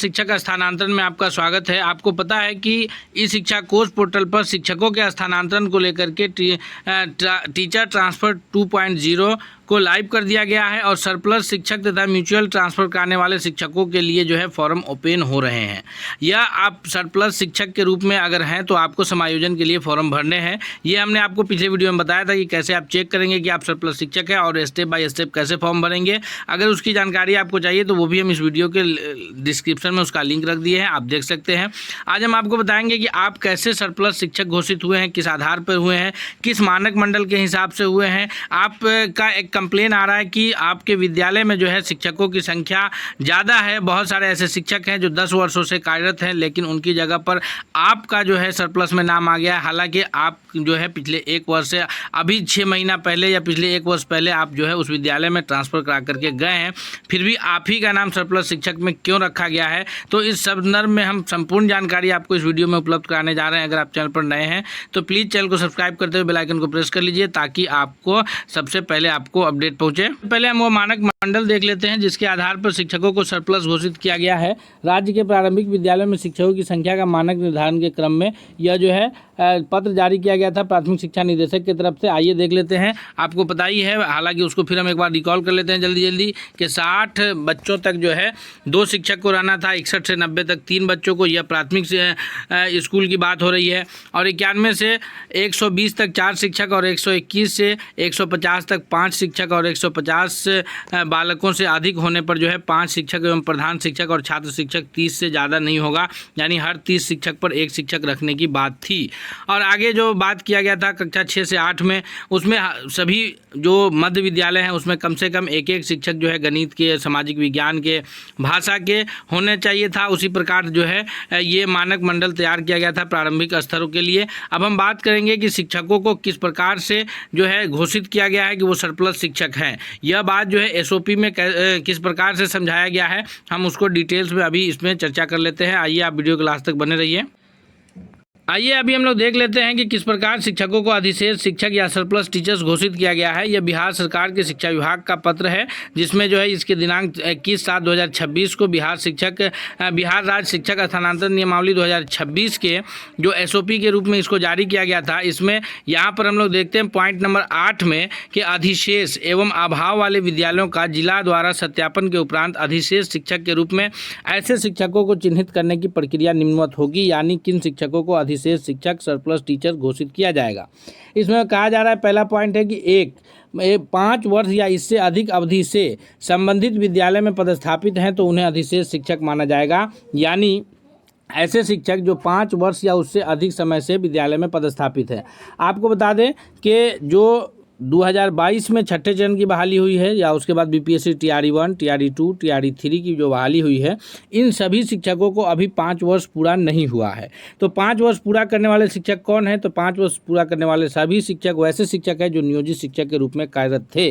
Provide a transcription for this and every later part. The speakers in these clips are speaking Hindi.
शिक्षक स्थानांतरण में आपका स्वागत है। आपको पता है कि ई शिक्षा कोर्स पोर्टल पर शिक्षकों के स्थानांतरण को लेकर के टीचर ट्रांसफ़र 2.0 को लाइव कर दिया गया है और सरप्लस शिक्षक तथा म्यूचुअल ट्रांसफ़र कराने वाले शिक्षकों के लिए जो है फॉर्म ओपन हो रहे हैं। या आप सरप्लस शिक्षक के रूप में अगर हैं तो आपको समायोजन के लिए फॉर्म भरने हैं। ये हमने आपको पिछले वीडियो में बताया था कि कैसे आप चेक करेंगे कि आप सरप्लस शिक्षक हैं और स्टेप बाय स्टेप कैसे फॉर्म भरेंगे। अगर उसकी जानकारी आपको चाहिए तो वो भी हम इस वीडियो के डिस्क्रिप्शन में उसका लिंक रख दिए हैं, आप देख सकते हैं। आज हम आपको बताएंगे कि आप कैसे सरप्लस शिक्षक घोषित हुए हैं, किस आधार पर हुए हैं, किस मानक मंडल के हिसाब से हुए हैं। आपका एक कंप्लेन आ रहा है कि आपके विद्यालय में जो है शिक्षकों की संख्या ज़्यादा है। बहुत सारे ऐसे शिक्षक हैं जो 10 वर्षों से कार्यरत हैं, लेकिन उनकी जगह पर आपका जो है सरप्लस में नाम आ गया है। हालांकि आप जो है पिछले 1 वर्ष से अभी 6 महीना पहले या पिछले 1 वर्ष पहले आप जो है उस विद्यालय में ट्रांसफ़र करा करके गए हैं, फिर भी आप ही का नाम सरप्लस शिक्षक में क्यों रखा गया है। तो इस संदर्भ में हम संपूर्ण जानकारी आपको इस वीडियो में उपलब्ध कराने जा रहे हैं। अगर आप चैनल पर नए हैं तो प्लीज़ चैनल को सब्सक्राइब करते हुए बेल आइकन को प्रेस कर लीजिए ताकि आपको सबसे पहले आपको अपडेट पहुंचे। पहले हम वो मानक मंडल देख लेते हैं जिसके आधार पर शिक्षकों को सरप्लस घोषित किया गया है। राज्य के प्रारंभिक विद्यालयों में शिक्षकों की संख्या का मानक निर्धारण के क्रम में यह जो है पत्र जारी किया गया था प्राथमिक शिक्षा निदेशक की तरफ से। आइए देख लेते हैं। आपको पता ही है, हालांकि उसको फिर हम एक बार रिकॉल कर लेते हैं जल्दी कि 60 बच्चों तक जो है 2 शिक्षक को रहना था, 61 से 90 तक 3 बच्चों को। यह प्राथमिक से स्कूल की बात हो रही है। और 91 से 120 तक 4 शिक्षक और 121 से 150 तक 5 शिक्षक और 150 बालकों से अधिक होने पर जो है 5 शिक्षक एवं प्रधान शिक्षक और छात्र शिक्षक 30 से ज़्यादा नहीं होगा, यानी हर 30 शिक्षक पर 1 शिक्षक रखने की बात थी। और आगे जो बात किया गया था कक्षा 6 से 8 में, उसमें सभी जो मध्य विद्यालय हैं उसमें कम से कम 1-1 शिक्षक जो है गणित के, सामाजिक विज्ञान के, भाषा के होने चाहिए था। उसी प्रकार जो है ये मानक मंडल तैयार किया गया था प्रारंभिक स्तरों के लिए। अब हम बात करेंगे कि शिक्षकों को किस प्रकार से जो है घोषित किया गया है कि वो सरप्लस शिक्षक हैं। यह बात जो है एसओपी में किस प्रकार से समझाया गया है, हम उसको डिटेल्स में अभी इसमें चर्चा कर लेते हैं। आइए आप वीडियो के लास्ट तक बने रहिए। आइए अभी हम लोग देख लेते हैं कि किस प्रकार शिक्षकों को अधिशेष शिक्षक या सरप्लस टीचर्स घोषित किया गया है। यह बिहार सरकार के शिक्षा विभाग का पत्र है जिसमें जो है इसके दिनांक 21/7/2026 को बिहार राज्य शिक्षक स्थानांतरण नियमावली 2026 के जो एसओपी के रूप में इसको जारी किया गया था। इसमें यहाँ पर हम लोग देखते हैं पॉइंट नंबर 8 में कि अधिशेष एवं अभाव वाले विद्यालयों का जिला द्वारा सत्यापन के उपरांत अधिशेष शिक्षक के रूप में ऐसे शिक्षकों को चिन्हित करने की प्रक्रिया निम्नवत होगी, यानी किन शिक्षकों को अधिशेष शिक्षक सरप्लस टीचर घोषित किया जाएगा। इसमें कहा जा रहा है, पहला पॉइंट है कि 5 वर्ष या इससे अधिक अवधि से संबंधित विद्यालय में पदस्थापित हैं तो उन्हें अधिशेष शिक्षक माना जाएगा, यानी ऐसे शिक्षक जो 5 वर्ष या उससे अधिक समय से विद्यालय में पदस्थापित है। आपको बता दें कि जो 2022 में छठे चरण की बहाली हुई है या उसके बाद बीपीएससी टीआरई 1, टीआरई 2, टीआरई 3 की जो बहाली हुई है, इन सभी शिक्षकों को अभी 5 वर्ष पूरा नहीं हुआ है। तो 5 वर्ष पूरा करने वाले शिक्षक कौन है? तो 5 वर्ष पूरा करने वाले सभी शिक्षक वैसे शिक्षक हैं जो नियोजित शिक्षक के रूप में कार्यरत थे।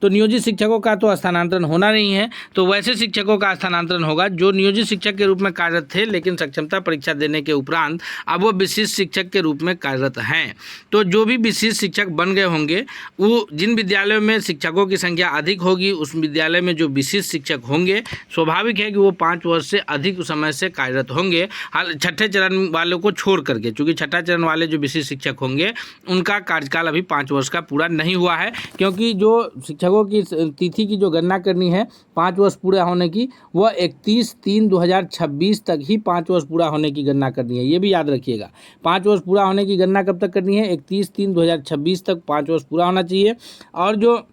तो नियोजित शिक्षकों का तो स्थानांतरण होना नहीं है, तो वैसे शिक्षकों का स्थानांतरण होगा जो नियोजित शिक्षक के रूप में कार्यरत थे लेकिन सक्षमता परीक्षा देने के उपरांत अब वो विशिष्ट शिक्षक के रूप में कार्यरत हैं। तो जो भी विशिष्ट शिक्षक बन गए होंगे, वो जिन विद्यालयों में शिक्षकों की संख्या अधिक होगी उस विद्यालय में जो विशिष्ट शिक्षक होंगे, स्वाभाविक है कि वो 5 वर्ष से अधिक समय से कार्यरत होंगे। छठे चरण वालों को छोड़ करके, चूँकि छठा चरण वाले जो विशिष्ट शिक्षक होंगे उनका कार्यकाल अभी 5 वर्ष का पूरा नहीं हुआ है, क्योंकि जो शिक्षकों की तिथि की जो गणना करनी है 5 वर्ष पूरा होने की, वह 31/3/2026 तक ही 5 वर्ष पूरा होने की गणना करनी है। ये भी याद रखिएगा, 5 वर्ष पूरा होने की गणना कब तक करनी है? 31/3/2026 तक 5 वर्ष पूरा होना चाहिए। और जो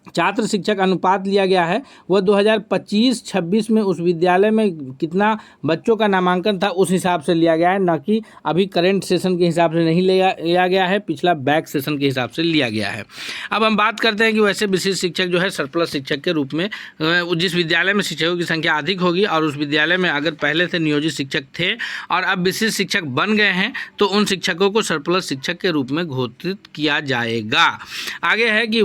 छात्र शिक्षक अनुपात लिया गया है वह 2025-26 में उस विद्यालय में कितना बच्चों का नामांकन था उस हिसाब से लिया गया है, न कि अभी करंट सेशन के हिसाब से नहीं लिया गया है, पिछला बैक सेशन के हिसाब से लिया गया है। अब हम बात करते हैं कि वैसे विशिष्ट शिक्षक जो है सरप्लस शिक्षक के रूप में जिस विद्यालय में शिक्षकों की संख्या अधिक होगी और उस विद्यालय में अगर पहले से नियोजित शिक्षक थे और अब विशिष्ट शिक्षक बन गए हैं तो उन शिक्षकों को सरप्लस शिक्षक के रूप में घोषित किया जाएगा। आगे है कि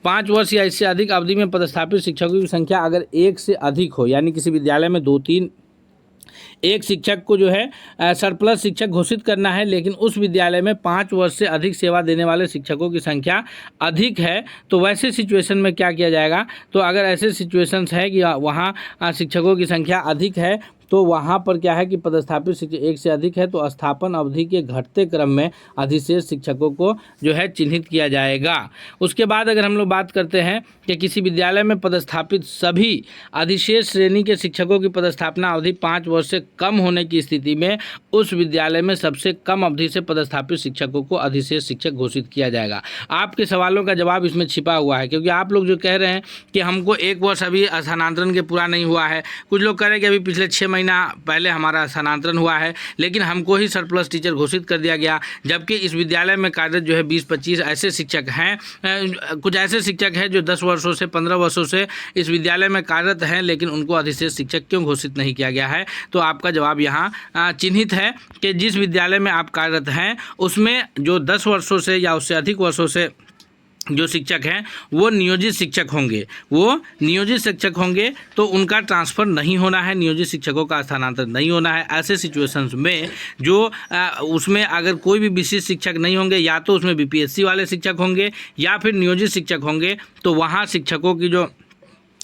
5 वर्ष या इससे अधिक अवधि में पदस्थापित शिक्षकों की संख्या अगर 1 से अधिक हो, यानी किसी विद्यालय में 2-3 एक शिक्षक को जो है सरप्लस शिक्षक घोषित करना है, लेकिन उस विद्यालय में 5 वर्ष से अधिक सेवा देने वाले शिक्षकों की संख्या अधिक है, तो वैसे सिचुएशन में क्या किया जाएगा। तो अगर ऐसे सिचुएशंस है कि वहाँ शिक्षकों की संख्या अधिक है, तो वहाँ पर क्या है कि पदस्थापित शिक्षक एक से अधिक है, तो स्थापन अवधि के घटते क्रम में अधिशेष शिक्षकों को जो है चिन्हित किया जाएगा। उसके बाद अगर हम लोग बात करते हैं कि किसी विद्यालय में पदस्थापित सभी अधिशेष श्रेणी के शिक्षकों की पदस्थापना अवधि 5 वर्ष से कम होने की स्थिति में उस विद्यालय में सबसे कम अवधि से पदस्थापित शिक्षकों को अधिशेष शिक्षक घोषित किया जाएगा। आपके सवालों का जवाब इसमें छिपा हुआ है, क्योंकि आप लोग जो कह रहे हैं कि हमको 1 वर्ष अभी स्थानांतरण के पूरा नहीं हुआ है, कुछ लोग कह रहे हैं कि अभी पिछले 6 महीना पहले हमारा स्थानांतरण हुआ है, लेकिन हमको ही सरप्लस टीचर घोषित कर दिया गया, जबकि इस विद्यालय में कार्यरत जो है 20-25 ऐसे शिक्षक हैं, कुछ ऐसे शिक्षक हैं जो 10 वर्षों से 15 वर्षों से इस विद्यालय में कार्यरत हैं, लेकिन उनको अधिशेष शिक्षक क्यों घोषित नहीं किया गया है। तो आपका जवाब यहाँ चिन्हित है कि जिस विद्यालय में आप कार्यरत हैं उसमें जो 10 वर्षों से या उससे अधिक वर्षों से जो शिक्षक हैं वो नियोजित शिक्षक होंगे, तो उनका ट्रांसफ़र नहीं होना है, नियोजित शिक्षकों का स्थानांतरण नहीं होना है। ऐसे सिचुएशंस में जो उसमें अगर कोई भी विशिष्ट शिक्षक नहीं होंगे, या तो उसमें बीपीएससी वाले शिक्षक होंगे या फिर नियोजित शिक्षक होंगे, तो वहाँ शिक्षकों की जो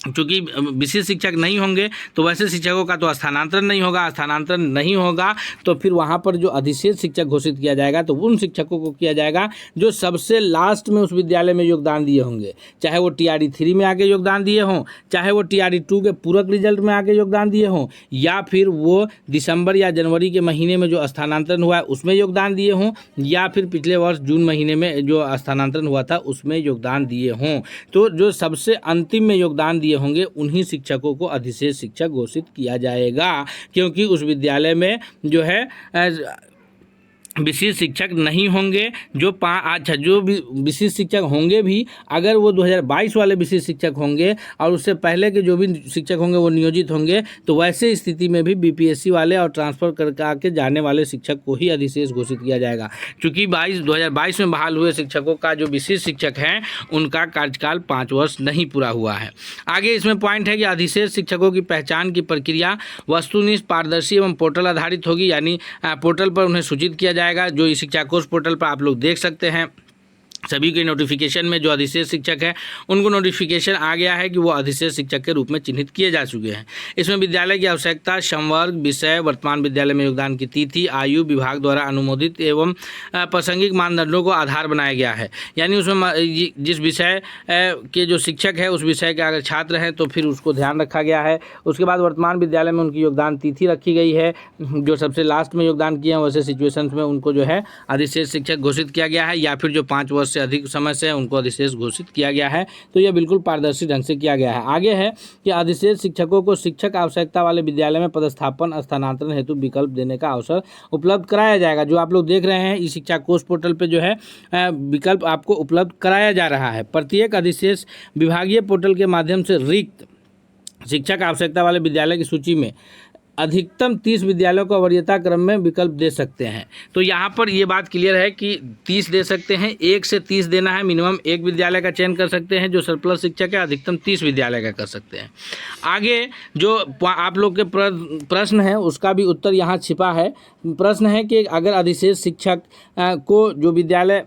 चूँकि विशिष्ट शिक्षक नहीं होंगे तो वैसे शिक्षकों का तो स्थानांतरण नहीं होगा, तो फिर वहाँ पर जो अधिशेष शिक्षक घोषित किया जाएगा तो उन शिक्षकों को किया जाएगा जो सबसे लास्ट में उस विद्यालय में योगदान दिए होंगे, चाहे वो TRE 3 में आके योगदान दिए हों, चाहे वो TRE 2 के पूरक रिजल्ट में आके योगदान दिए हों, या फिर वो दिसंबर या जनवरी के महीने में जो स्थानांतरण हुआ है उसमें योगदान दिए हों, या फिर पिछले वर्ष जून महीने में जो स्थानांतरण हुआ था उसमें योगदान दिए हों। तो जो सबसे अंतिम में योगदान दिए होंगे उन्हीं शिक्षकों को अधिशेष शिक्षक घोषित किया जाएगा, क्योंकि उस विद्यालय में जो है विशिष्ट शिक्षक नहीं होंगे। जो भी विशिष्ट शिक्षक होंगे भी, अगर वो 2022 वाले विशिष्ट शिक्षक होंगे और उससे पहले के जो भी शिक्षक होंगे वो नियोजित होंगे, तो वैसे स्थिति में भी बीपीएससी वाले और ट्रांसफ़र करके जाने वाले शिक्षक को ही अधिशेष घोषित किया जाएगा। चूँकि 2022 में बहाल हुए शिक्षकों का जो विशिष्ट शिक्षक हैं उनका कार्यकाल 5 वर्ष नहीं पूरा हुआ है। आगे इसमें पॉइंट है कि अधिशेष शिक्षकों की पहचान की प्रक्रिया वस्तुनिष्ठ, पारदर्शी एवं पोर्टल आधारित होगी, यानी पोर्टल पर उन्हें सूचित किया जाएगा। जो इस शिक्षा कोर्स पोर्टल पर आप लोग देख सकते हैं, सभी के नोटिफिकेशन में जो अधिशेष शिक्षक है उनको नोटिफिकेशन आ गया है कि वो अधिशेष शिक्षक के रूप में चिन्हित किए जा चुके हैं। इसमें विद्यालय की आवश्यकता, संवर्ग, विषय, वर्तमान विद्यालय में योगदान की तिथि, आयु, विभाग द्वारा अनुमोदित एवं प्रासंगिक मानदंडों को आधार बनाया गया है। यानी उसमें जिस विषय के जो शिक्षक है उस विषय के अगर छात्र हैं तो फिर उसको ध्यान रखा गया है। उसके बाद वर्तमान विद्यालय में उनकी योगदान तिथि रखी गई है, जो सबसे लास्ट में योगदान किए हैं वैसे सिचुएशंस में उनको जो है अधिशेष शिक्षक घोषित किया गया है, या फिर जो 5 वर्ष से अधिक समय से उनको अधिशेष घोषित किया गया है। तो यह बिल्कुल पारदर्शी ढंग से किया गया है। आगे है कि अधिशेष शिक्षकों को शिक्षक आवश्यकता वाले विद्यालय में पदस्थापन स्थानांतरण हेतु विकल्प देने का अवसर उपलब्ध कराया जाएगा। जो आप लोग देख रहे हैं इस शिक्षा कोर्स पोर्टल पे जो है विकल्प आपको उपलब्ध कराया जा रहा है। प्रत्येक अधिशेष विभागीय पोर्टल के माध्यम से रिक्त शिक्षक आवश्यकता वाले विद्यालय की सूची में अधिकतम 30 विद्यालयों को वरीयता क्रम में विकल्प दे सकते हैं। तो यहाँ पर ये बात क्लियर है कि 30 दे सकते हैं, 1 से 30 देना है। मिनिमम 1 विद्यालय का चयन कर सकते हैं जो सरप्लस शिक्षक है, अधिकतम 30 विद्यालय का कर सकते हैं। आगे जो आप लोग के प्रश्न है उसका भी उत्तर यहाँ छिपा है। प्रश्न है कि अगर अधिशेष शिक्षक को जो विद्यालय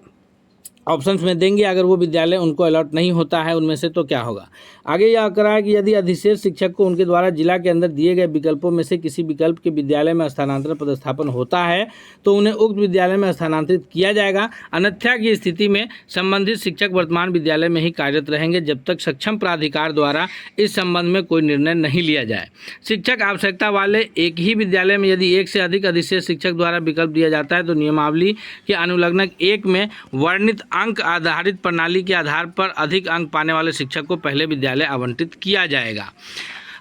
ऑप्शंस में देंगे, अगर वो विद्यालय उनको अलॉट नहीं होता है उनमें से, तो क्या होगा। आगे यह करा है कि यदि अधिशेष शिक्षक को उनके द्वारा जिला के अंदर दिए गए विकल्पों में से किसी विकल्प के विद्यालय में स्थानांतरण पदस्थापन होता है तो उन्हें उक्त विद्यालय में स्थानांतरित किया जाएगा। अन्यथा की स्थिति में संबंधित शिक्षक वर्तमान विद्यालय में ही कार्यरत रहेंगे जब तक सक्षम प्राधिकार द्वारा इस संबंध में कोई निर्णय नहीं लिया जाए। शिक्षक आवश्यकता वाले एक ही विद्यालय में यदि 1 से अधिक अधिशेष शिक्षक द्वारा विकल्प दिया जाता है तो नियमावली के अनुलग्नक 1 में वर्णित अंक आधारित प्रणाली के आधार पर अधिक अंक पाने वाले शिक्षक को पहले विद्यालय आवंटित किया जाएगा।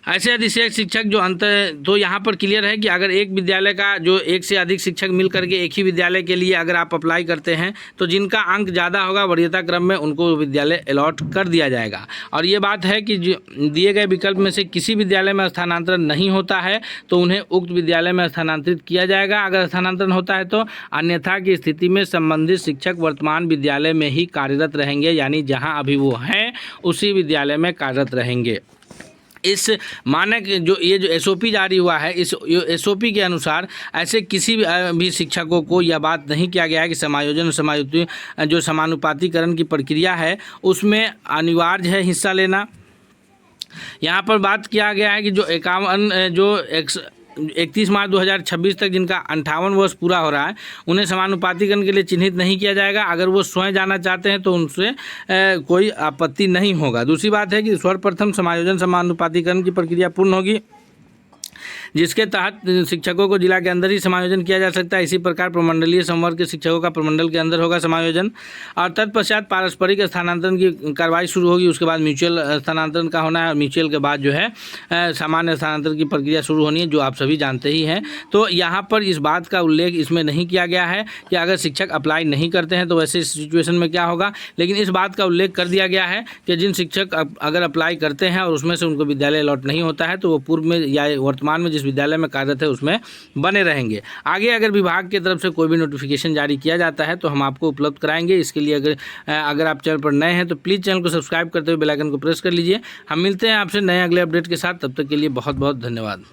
ऐसे अधिशेष शिक्षक जो तो यहाँ पर क्लियर है कि अगर एक विद्यालय का जो 1 से अधिक शिक्षक मिल करके एक ही विद्यालय के लिए अगर आप अप्लाई करते हैं तो जिनका अंक ज़्यादा होगा वरीयता क्रम में उनको विद्यालय अलॉट कर दिया जाएगा। और ये बात है कि दिए गए विकल्प में से किसी विद्यालय में स्थानांतरण नहीं होता है तो उन्हें उक्त विद्यालय में स्थानांतरित किया जाएगा अगर स्थानांतरण होता है तो। अन्यथा की स्थिति में संबंधित शिक्षक वर्तमान विद्यालय में ही कार्यरत रहेंगे, यानी जहाँ अभी वो हैं उसी विद्यालय में कार्यरत रहेंगे। इस मानक जो SOP जारी हुआ है, इस SOP के अनुसार ऐसे किसी भी शिक्षकों को यह बात नहीं किया गया है कि समायोजन समायुक्ति जो समानुपातीकरण की प्रक्रिया है उसमें अनिवार्य है हिस्सा लेना। यहाँ पर बात किया गया है कि जो 31 मार्च 2026 तक जिनका 58 वर्ष पूरा हो रहा है उन्हें समानुपातीकरण के लिए चिन्हित नहीं किया जाएगा। अगर वो स्वयं जाना चाहते हैं तो उनसे कोई आपत्ति नहीं होगा। दूसरी बात है कि सर्वप्रथम समायोजन समानुपातीकरण की प्रक्रिया पूर्ण होगी जिसके तहत शिक्षकों को जिला के अंदर ही समायोजन किया जा सकता है। इसी प्रकार प्रमंडलीय संवर्ग के शिक्षकों का प्रमंडल के अंदर होगा समायोजन और तत्पश्चात पारस्परिक स्थानांतरण की कार्रवाई शुरू होगी। उसके बाद म्यूचुअल स्थानांतरण का होना है और म्यूचुअल के बाद जो है सामान्य स्थानांतरण की प्रक्रिया शुरू होनी है, जो आप सभी जानते ही हैं। तो यहाँ पर इस बात का उल्लेख इसमें नहीं किया गया है कि अगर शिक्षक अप्लाई नहीं करते हैं तो वैसे सिचुएशन में क्या होगा, लेकिन इस बात का उल्लेख कर दिया गया है कि जिन शिक्षक अगर अप्लाई करते हैं और उसमें से उनको विद्यालय अलॉट नहीं होता है तो वो पूर्व में या वर्तमान में जिस विद्यालय में कार्यरत है उसमें बने रहेंगे। आगे अगर विभाग की तरफ से कोई भी नोटिफिकेशन जारी किया जाता है तो हम आपको उपलब्ध कराएंगे। इसके लिए अगर आप चैनल पर नए हैं तो प्लीज़ चैनल को सब्सक्राइब करते हुए बेल आइकन को प्रेस कर लीजिए। हम मिलते हैं आपसे नए अगले अपडेट के साथ, तब तक के लिए बहुत बहुत धन्यवाद।